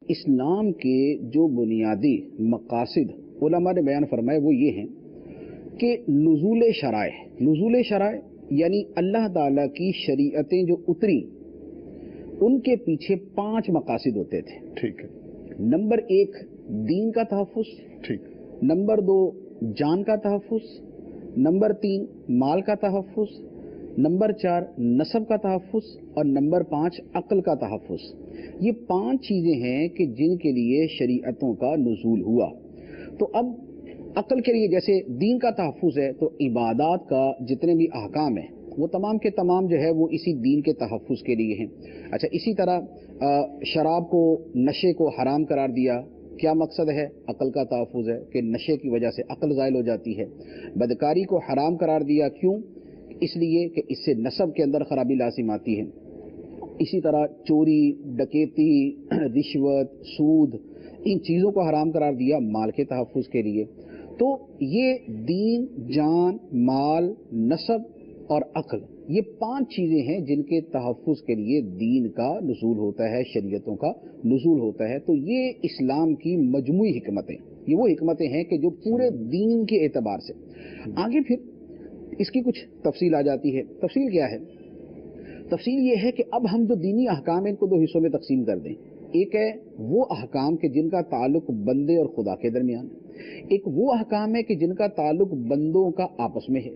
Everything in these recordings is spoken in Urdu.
اسلام کے جو بنیادی مقاصد علماء نے بیان فرمائے وہ یہ ہیں کہ نزول شرائع یعنی اللہ تعالیٰ کی شریعتیں جو اتری ان کے پیچھے 5 مقاصد ہوتے تھے. ٹھیک ہے. نمبر 1 دین کا تحفظ. ٹھیک. نمبر 2 جان کا تحفظ. نمبر 3 مال کا تحفظ. نمبر 4 نسب کا تحفظ. اور نمبر 5 عقل کا تحفظ. یہ 5 چیزیں ہیں کہ جن کے لیے شریعتوں کا نزول ہوا. تو اب عقل کے لیے جیسے دین کا تحفظ ہے تو عبادات کا جتنے بھی احکام ہیں وہ تمام کے تمام جو ہے وہ اسی دین کے تحفظ کے لیے ہیں. اچھا اسی طرح شراب کو نشے کو حرام قرار دیا. کیا مقصد ہے؟ عقل کا تحفظ ہے کہ نشے کی وجہ سے عقل زائل ہو جاتی ہے. بدکاری کو حرام قرار دیا کیوں؟ اس لیے کہ اس سے نسب کے اندر خرابی لازم آتی ہے. اسی طرح چوری ڈکیتی رشوت سود ان چیزوں کو حرام قرار دیا مال کے تحفظ کے لیے. تو یہ دین جان مال نسب اور عقل یہ 5 چیزیں ہیں جن کے تحفظ کے لیے دین کا نزول ہوتا ہے شریعتوں کا نزول ہوتا ہے. تو یہ اسلام کی مجموعی حکمتیں یہ وہ حکمتیں ہیں کہ جو پورے دین کے اعتبار سے آگے پھر اس کی کچھ تفصیل آ جاتی ہے. تفصیل کیا ہے؟ تفصیل یہ ہے کہ اب ہم جو دینی احکام ہیں ان کو 2 حصوں میں تقسیم کر دیں. ایک ہے وہ احکام کہ جن کا تعلق بندے اور خدا کے درمیان. ایک وہ احکام ہے کہ جن کا تعلق بندوں کا آپس میں ہے.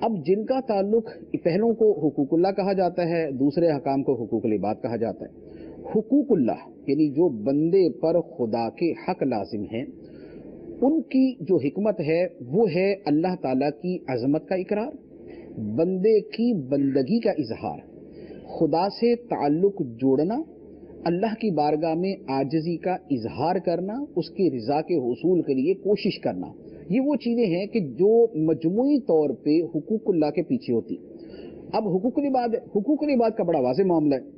اب جن کا تعلق پہلوں کو حقوق اللہ کہا جاتا ہے دوسرے احکام کو حقوق العباد کہا جاتا ہے. حقوق اللہ یعنی جو بندے پر خدا کے حق لازم ہیں ان کی جو حکمت ہے وہ ہے اللہ تعالیٰ کی عظمت کا اقرار بندے کی بندگی کا اظہار خدا سے تعلق جوڑنا اللہ کی بارگاہ میں عاجزی کا اظہار کرنا اس کی رضا کے حصول کے لیے کوشش کرنا. یہ وہ چیزیں ہیں کہ جو مجموعی طور پہ حقوق اللہ کے پیچھے ہوتی. اب حقوق العباد کا بڑا واضح معاملہ ہے.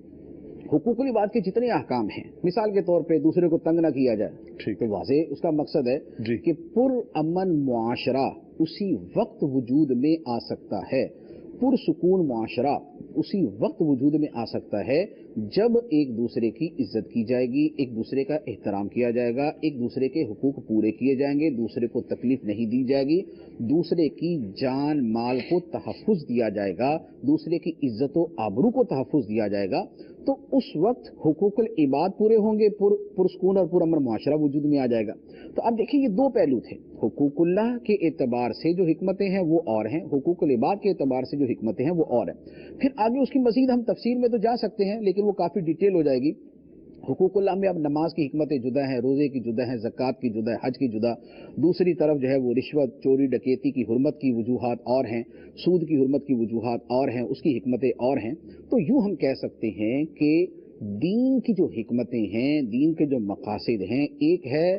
حقوق العباد کے جتنے احکام ہیں مثال کے طور پہ دوسرے کو تنگ نہ کیا جائے تو واضح اس کا مقصد ہے کہ پرامن معاشرہ اسی وقت وجود میں آ سکتا ہے. پرسکون معاشرہ اسی وقت وجود میں آ سکتا ہے جب ایک دوسرے کی عزت کی جائے گی ایک دوسرے کا احترام کیا جائے گا ایک دوسرے کے حقوق پورے کیے جائیں گے دوسرے کو تکلیف نہیں دی جائے گی دوسرے کی جان مال کو تحفظ دیا جائے گا دوسرے کی عزت و آبرو کو تحفظ دیا جائے گا. تو اس وقت حقوق العباد پورے ہوں گے پرسکون اور پرامن معاشرہ وجود میں آ جائے گا. تو اب دیکھیں یہ 2 پہلو تھے. حقوق اللہ کے اعتبار سے جو حکمتیں ہیں وہ اور ہیں حقوق العباد کے اعتبار سے جو حکمتیں ہیں وہ اور ہیں. پھر آگے اس کی مزید ہم تفصیل میں تو جا سکتے ہیں لیکن وہ کافی ڈیٹیل ہو جائے گی. حقوق اللہ میں اب نماز کی حکمتیں جدا ہیں روزے کی جدا ہیں زکوٰۃ کی جدا ہے حج کی جدا. دوسری طرف جو ہے وہ رشوت چوری ڈکیتی کی حرمت کی وجوہات اور ہیں سود کی حرمت کی وجوہات اور ہیں اس کی حکمتیں اور ہیں. تو یوں ہم کہہ سکتے ہیں کہ دین کی جو حکمتیں ہیں دین کے جو مقاصد ہیں ایک ہے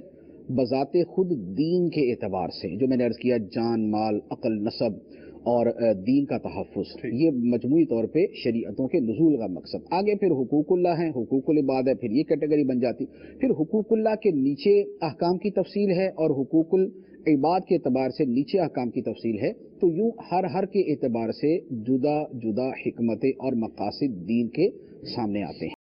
بذات خود دین کے اعتبار سے جو میں نے عرض کیا جان مال عقل نسب اور دین کا تحفظ یہ مجموعی طور پہ شریعتوں کے نزول کا مقصد. آگے پھر حقوق اللہ ہیں حقوق العباد ہے پھر یہ کیٹیگری بن جاتی. پھر حقوق اللہ کے نیچے احکام کی تفصیل ہے اور حقوق العباد کے اعتبار سے نیچے احکام کی تفصیل ہے. تو یوں ہر کے اعتبار سے جدا جدا حکمتیں اور مقاصد دین کے سامنے آتے ہیں.